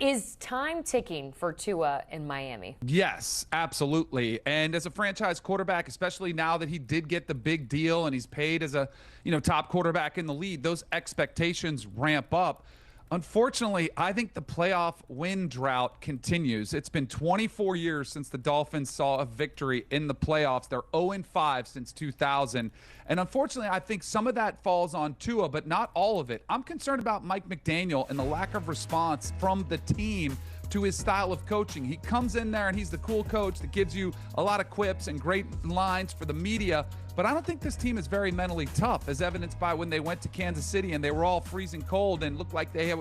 Is time ticking for Tua in Miami? Yes, absolutely. And as a franchise quarterback, especially now that he did get the big deal and he's paid as a, top quarterback in the league, those expectations ramp up. Unfortunately, I think the playoff win drought continues. It's been 24 years since the Dolphins saw a victory in the playoffs. They're 0-5 since 2000. And unfortunately, I think some of that falls on Tua, but not all of it. I'm concerned about Mike McDaniel and the lack of response from the team to his style of coaching. He comes in there and he's the cool coach that gives you a lot of quips and great lines for the media, but I don't think this team is very mentally tough, as evidenced by when they went to Kansas City and they were all freezing cold and looked like they had,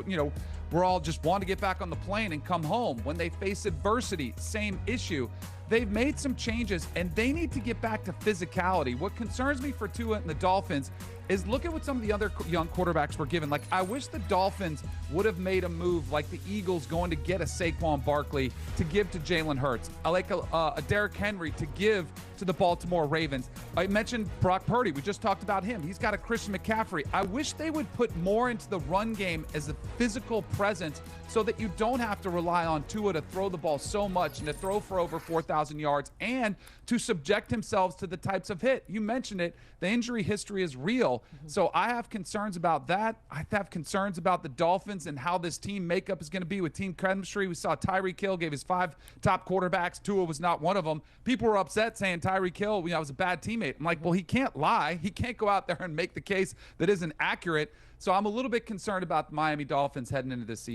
were all just wanting to get back on the plane and come home. When they face adversity, same issue. They've made some changes, and they need to get back to physicality. What concerns me for Tua and the Dolphins is look at what some of the other young quarterbacks were given. Like, I wish the Dolphins would have made a move like the Eagles going to get a Saquon Barkley to give to Jalen Hurts. I like a Derrick Henry to give to the Baltimore Ravens. I mentioned Brock Purdy. We just talked about him. He's got a Christian McCaffrey. I wish they would put more into the run game as a physical presence so that you don't have to rely on Tua to throw the ball so much and to throw for over 4,000 yards and to subject themselves to the types of hit. You mentioned it. The injury history is real. So I have concerns about that. I have concerns about the Dolphins and how this team makeup is going to be with team chemistry. We saw Tyreek Hill gave his 5 top quarterbacks. Tua was not one of them. People were upset saying Tyreek Hill, was a bad teammate. I'm like, well, he can't lie. He can't go out there and make the case that isn't accurate. So I'm a little bit concerned about the Miami Dolphins heading into this season.